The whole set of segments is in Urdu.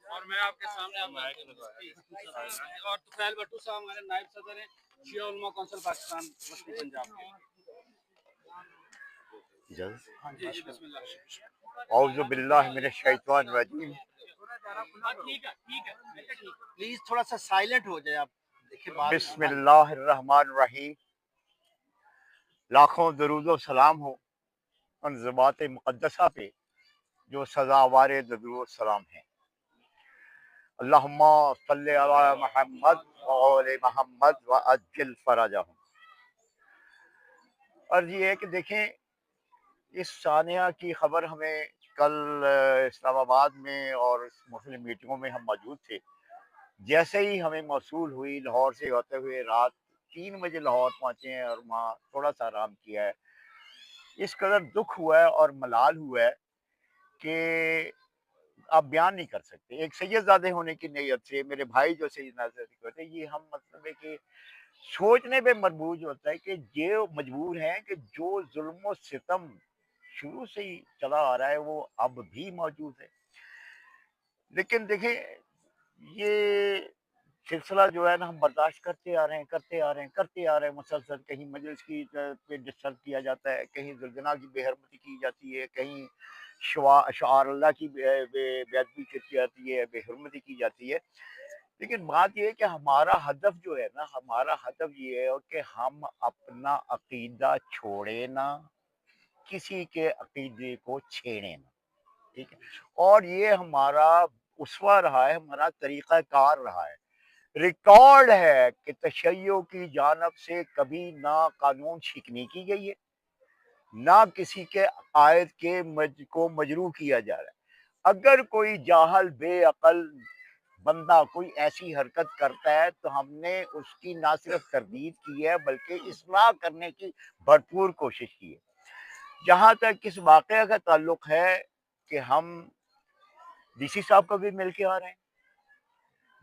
اور میں آپ کے سامنے اور طفیل بھٹو صاحب ہمارے نائب صدر ہیں شیعہ علماء کونسل پاکستان مسلم پنجاب کے. اعوذ باللہ من الشیطان الرجیم. پلیز تھوڑا سا سائلنٹ ہو جائے آپ. بسم اللہ الرحمن الرحیم. لاکھوں درود و سلام ہو ان ذوات مقدسہ پہ جو سزاوار درود و سلام ہیں. اللہم صلی علی محمد وآل محمد وعجل فرجہم. عرض یہ ہے کہ دیکھیں اس ثانیہ کی خبر ہمیں کل اسلام آباد میں اور مسلم میٹنگوں میں ہم موجود تھے. جیسے ہی ہمیں موصول ہوئی لاہور سے ہوتے ہوئے رات 3 بجے لاہور پہنچے ہیں اور وہاں تھوڑا سا آرام کیا ہے. اس قدر دکھ ہوا ہے اور ملال ہوا ہے کہ آپ بیان نہیں کر سکتے. ایک سید زادے ہونے کی نیت سے میرے بھائی جو سید ناصر ہوتے ہیں، یہ ہم مطلب ہے کہ سوچنے پہ مربوط ہوتا ہے کہ یہ مجبور ہیں کہ جو ظلم و ستم شروع سے ہی چلا آ رہا ہے وہ اب بھی موجود ہے. لیکن دیکھیں یہ سلسلہ جو ہے نا ہم برداشت کرتے آ رہے ہیں مسلسل. کہیں مجلس کی پہ ڈسٹرب کیا جاتا ہے، کہیں زلزلہ کی بے حرمتی کی جاتی ہے، کہیں شعار اللہ کی بے ادبی کی جاتی ہے، بے حرمتی کی جاتی ہے. لیکن بات یہ ہے کہ ہمارا ہدف جو ہے نا، ہمارا ہدف یہ ہے کہ ہم اپنا عقیدہ چھوڑے نہ، کسی کے عقیدے کو چھیڑے نہ. ٹھیک ہے، اور یہ ہمارا اسوہ رہا ہے، ہمارا طریقہ کار رہا ہے. ریکارڈ ہے کہ تشیع کی جانب سے کبھی نہ قانون شکنی کی گئی ہے، نہ کسی کے عقائد کو مجروح کیا جا رہا ہے. اگر کوئی جاہل بے عقل بندہ کوئی ایسی حرکت کرتا ہے تو ہم نے اس کی نہ صرف تردید کی ہے بلکہ اصلاح کرنے کی بھرپور کوشش کی ہے. جہاں تک اس واقعہ کا تعلق ہے کہ ہم ڈی سی صاحب کو بھی مل کے آ رہے ہیں،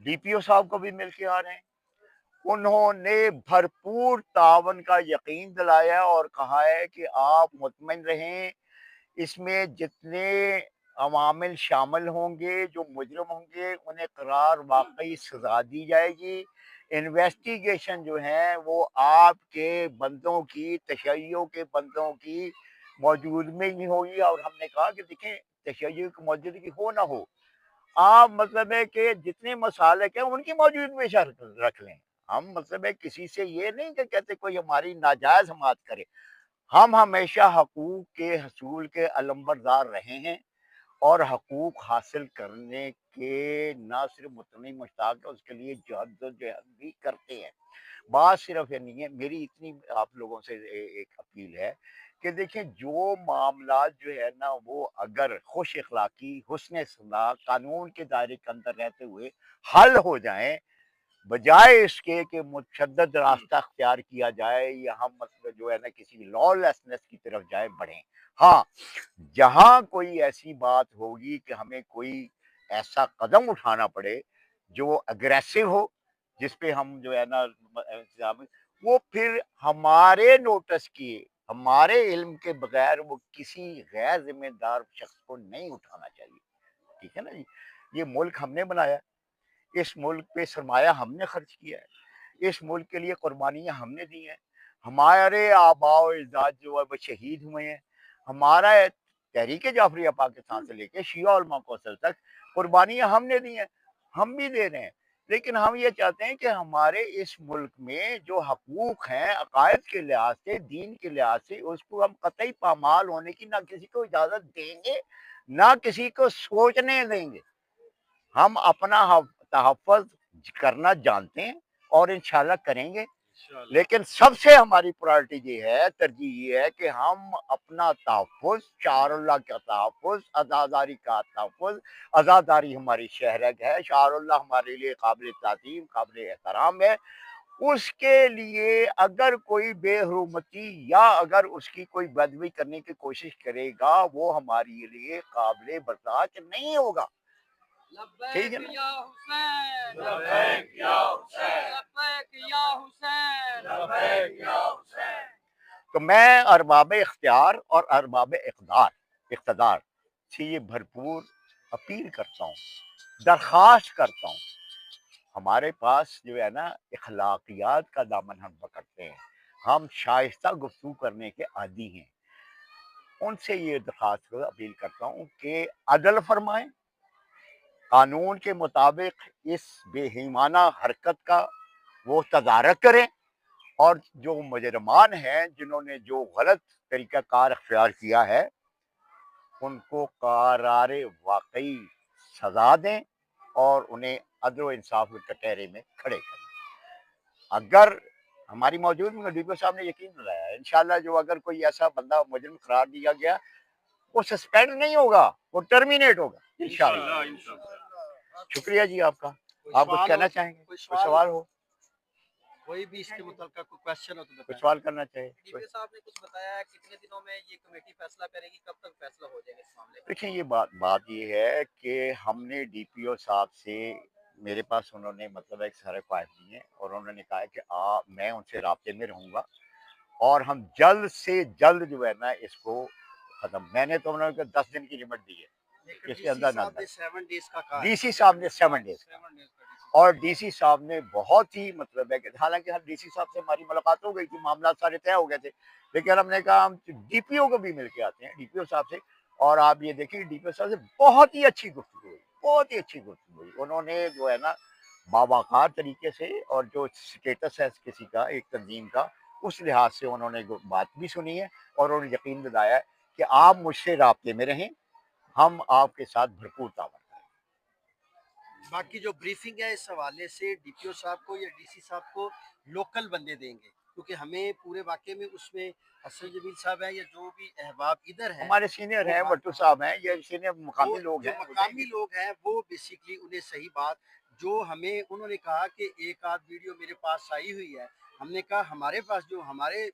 ڈی پی او صاحب کو بھی مل کے آ رہے ہیں. انہوں نے بھرپور تعاون کا یقین دلایا اور کہا ہے کہ آپ مطمئن رہیں، اس میں جتنے عوامل شامل ہوں گے، جو مجرم ہوں گے، انہیں قرار واقعی سزا دی جائے گی. انویسٹیگیشن جو ہے وہ آپ کے بندوں کی، تشیع کے بندوں کی موجود میں ہی ہوگی. اور ہم نے کہا کہ دیکھیں تشیع کی موجودگی ہو نہ ہو، آپ مطلب ہے کہ جتنے مسالک ہیں ان کی موجود میں رکھ لیں. ہم مطلب ہے کسی سے یہ نہیں کہ کہتے کوئی ہماری ناجائز حمایت کرے. ہم ہمیشہ حقوق کے حصول کے علمبردار رہے ہیں اور حقوق حاصل کرنے کے نہ صرف متنی مشتاق ہے، اس کے لیے جہد بھی کرتے ہیں. بات صرف یہ نہیں ہے. میری اتنی آپ لوگوں سے ایک اپیل ہے کہ دیکھیں جو معاملات جو ہے نا وہ اگر خوش اخلاقی، حسن صلاح، قانون کے دائرے کے اندر رہتے ہوئے حل ہو جائیں، بجائے اس کے کہ متشدد راستہ اختیار کیا جائے یا ہم مطلب جو ہے نا کسی لا لیسنس کی طرف جائے بڑھیں. ہاں جہاں کوئی ایسی بات ہوگی کہ ہمیں کوئی ایسا قدم اٹھانا پڑے جو اگریسو ہو، جس پہ ہم جو ہے نا وہ پھر ہمارے نوٹس کیے، ہمارے علم کے بغیر وہ کسی غیر ذمہ دار شخص کو نہیں اٹھانا چاہیے. ٹھیک ہے نا جی. یہ ملک ہم نے بنایا، اس ملک پہ سرمایہ ہم نے خرچ کیا ہے، اس ملک کے لیے قربانیاں ہم نے دی ہیں. ہمارے آباء و اجداد جو ہے وہ شہید ہوئے ہیں. ہمارا تحریک جعفریہ پاکستان سے لے کے شیعہ علماء کونسل تک قربانیاں ہم نے دی ہیں، ہم بھی دے رہے ہیں. لیکن ہم یہ چاہتے ہیں کہ ہمارے اس ملک میں جو حقوق ہیں عقائد کے لحاظ سے، دین کے لحاظ سے، اس کو ہم قطعی پامال ہونے کی نہ کسی کو اجازت دیں گے نہ کسی کو سوچنے دیں گے. ہم اپنا تحفظ کرنا جانتے ہیں اور انشاءاللہ کریں گے. لیکن سب سے ہماری پرائرٹی یہ ہے، ترجیح یہ ہے کہ ہم اپنا تحفظ، شعار اللہ کا تحفظ، عزاداری کا تحفظ. عزاداری ہماری شہرگ ہے، شعار اللہ ہمارے لیے قابل تعظیم، قابل احترام ہے. اس کے لیے اگر کوئی بے حرمتی یا اگر اس کی کوئی بدوی کرنے کی کوشش کرے گا وہ ہمارے لیے قابل برداشت نہیں ہوگا. ٹھیک ہے نا؟ تو میں ارباب اختیار اور ارباب اقدار اقتدار سے یہ بھرپور اپیل کرتا ہوں، درخواست کرتا ہوں، ہمارے پاس جو ہے نا اخلاقیات کا دامن ہم پکڑتے ہیں، ہم شائستہ گفتگو کرنے کے عادی ہیں، ان سے یہ درخواست اپیل کرتا ہوں کہ عدل فرمائیں، قانون کے مطابق اس بے ایمانہ حرکت کا وہ تدارک کریں، اور جو مجرمان ہیں جنہوں نے جو غلط طریقہ کار اختیار کیا ہے ان کو قرار واقعی سزا دیں اور انہیں عدل و انصاف کے کٹہرے میں کھڑے کریں۔ اگر ہماری موجود میں ڈی پی او صاحب نے یقین دلایا ہے انشاءاللہ جو اگر کوئی ایسا بندہ مجرم قرار دیا گیا وہ سسپینڈ نہیں ہوگا، وہ ٹرمینیٹ ہوگا انشاءاللہ۔ شکریہ جی آپ کا، آپ کچھ کہنا چاہیں گے؟ کوئی سوال ہو، کوئی بھی اس کے متعلقہ کوئی کوشچن ہو تو کچھ بتائیں۔ سوال کرنا چاہے؟ ڈی پی او صاحب نے کچھ بتایا ہے کتنے دنوں میں یہ کمیٹی فیصلہ کرے گی، کب تک فیصلہ ہو جائے گا اس معاملے میں؟ دیکھیں یہ بات یہ ہے کہ ہم نے ڈی پی او صاحب سے، میرے پاس انہوں نے مطلب ایک سارے فائل دیے اور انہوں نے کہا کہ میں ان سے رابطے میں رہوں گا اور ہم جلد سے جلد جو ہے نا اس کو ختم، میں نے تو انہوں نے 10 دن کی لمٹ دی ہے، اس کے اندر نہ نے 7 ڈیز کا کہا ہے۔ ڈی سی صاحب نے 7 ڈیز کا، اور ڈی سی صاحب نے بہت ہی مطلب ہے کہ حالانکہ ہم ڈی سی صاحب سے ہماری ملاقات ہو گئی تھی، معاملات سارے طے ہو گئے تھے، لیکن ہم نے کہا ہم ڈی پی او کو بھی مل کے آتے ہیں، ڈی پی او صاحب سے، اور آپ یہ دیکھیں ڈی پی او صاحب سے بہت ہی اچھی گفتگو ہوئی، بہت ہی اچھی گفتگو ہوئی، انہوں نے جو ہے نا باوقار طریقے سے اور جو سٹیٹس ہے کسی کا ایک تنظیم کا اس لحاظ سے انہوں نے بات بھی سنی ہے اور انہوں نے یقین دلایا ہے کہ آپ مجھ سے رابطے میں رہیں، ہم آپ کے ساتھ بھرپور تعاون کریں۔ باقی جو بریفنگ ہے اس حوالے سے ڈی پی او صاحب کو یا ڈی سی صاحب کو لوکل بندے دیں گے، کیونکہ ہمیں پورے واقعے میں اس میں حسن جمیل صاحب ہیں یا جو بھی احباب ادھر ہیں ہمارے سینئر ہیں، وٹو صاحب ہیں، یہ سینئر مقامی لوگ جو ہیں، مقامی لوگ ہیں وہ بیسیکلی انہیں صحیح بات جو ہمیں انہوں نے کہا کہ ایک آدھ ویڈیو میرے پاس آئی ہوئی ہے، ہم نے کہا ہمارے پاس جو ہمارے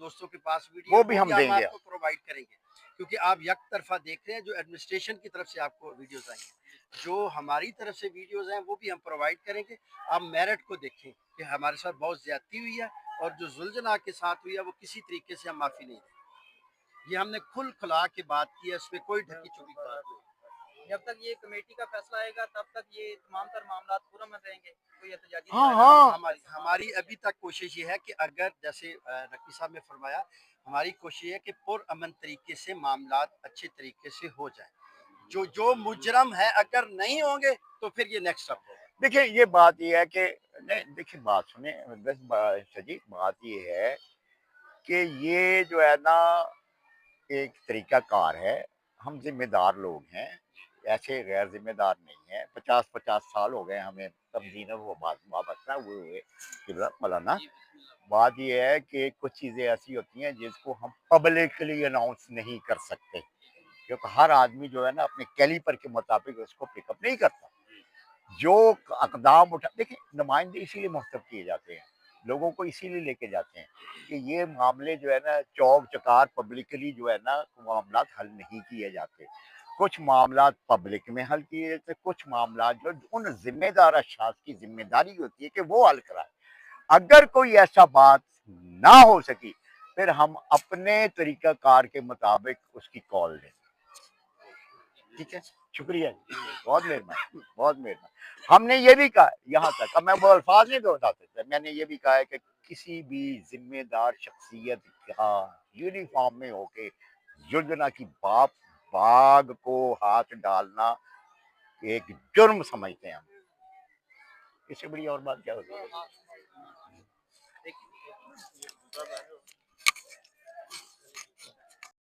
دوستوں کے پاس ویڈیو وہ بھی ہم دیں گے آپ کو پرووائڈ کریں گے، کیونکہ آپ یک طرفہ دیکھ رہے ہیں جو ایڈمنسٹریشن کی طرف سے آپ کو ویڈیوز آئی ہیں، جو ہماری طرف سے ویڈیوز ہیں وہ بھی ہم پرووائڈ کریں گے۔ آپ میرٹ کو دیکھیں کہ ہمارے ساتھ بہت زیادتی ہوئی ہے اور جو زلزلہ کے ساتھ ہوئی ہے وہ کسی طریقے سے ہم معافی نہیں دیں، یہ ہم نے کھل کھلا کے بات کی ہے، اس میں کوئی ڈھکی چھپی بات نہیں۔ جب تک یہ کمیٹی کا فیصلہ آئے گا تب تک یہ تمام تر معاملات پرامن رہیں گے، کوئی احتجاجی ہماری ابھی تک کوشش یہ ہے کہ اگر جیسے نقوی صاحب نے فرمایا، ہماری کوشش یہ ہے کہ پرامن طریقے سے معاملات اچھے طریقے سے ہو جائیں، جو مجرم ہے اگر نہیں ہوں گے تو پھر یہ نیکسٹ سٹیپ ہوگا۔ دیکھیں یہ بات یہ ہے کہ نہیں، دیکھیں بات سنیں شجی، بات یہ ہے کہ یہ جو ہے نا ایک طریقہ کار ہے، ہم ذمہ دار لوگ ہیں، ایسے غیر ذمہ دار نہیں ہیں، 50 سال ہو گئے ہمیں تمدین وہ وابستہ ہوئے مولانا۔ بات یہ ہے کہ کچھ چیزیں ایسی ہوتی ہیں جس کو ہم پبلکلی اناؤنس نہیں کر سکتے، کیونکہ ہر آدمی جو ہے نا اپنے کیلیپر کے مطابق اس کو پک اپ نہیں کرتا، جو اقدام اٹھا، دیکھیں نمائندے اسی لیے منتخب کیے جاتے ہیں، لوگوں کو اسی لیے لے کے جاتے ہیں کہ یہ معاملے جو ہے نا چوک چکار پبلکلی جو ہے نا معاملات حل نہیں کیے جاتے، کچھ معاملات پبلک میں حل کیے جاتے، کچھ معاملات جو ان ذمہ دار اشخاص کی ذمہ داری ہوتی ہے کہ وہ حل کرائے، اگر کوئی ایسا بات نہ ہو سکی پھر ہم اپنے طریقہ کار کے مطابق اس کی کال دیں، ٹھیک ہے؟ شکریہ، بہت مہربانی، بہت مہربانی۔ ہم نے یہ بھی کہا یہاں تک، اب میں وہ الفاظ نہیں دوہرا سکتا، میں نے یہ بھی کہا ہے کہ کسی بھی ذمہ دار شخصیت کا یونیفارم میں ہو کے زلزلہ کی باغ کو ہاتھ ڈالنا ایک جرم سمجھتے ہیں ہم، اس سے بڑی اور بات کیا ہوتی ہے؟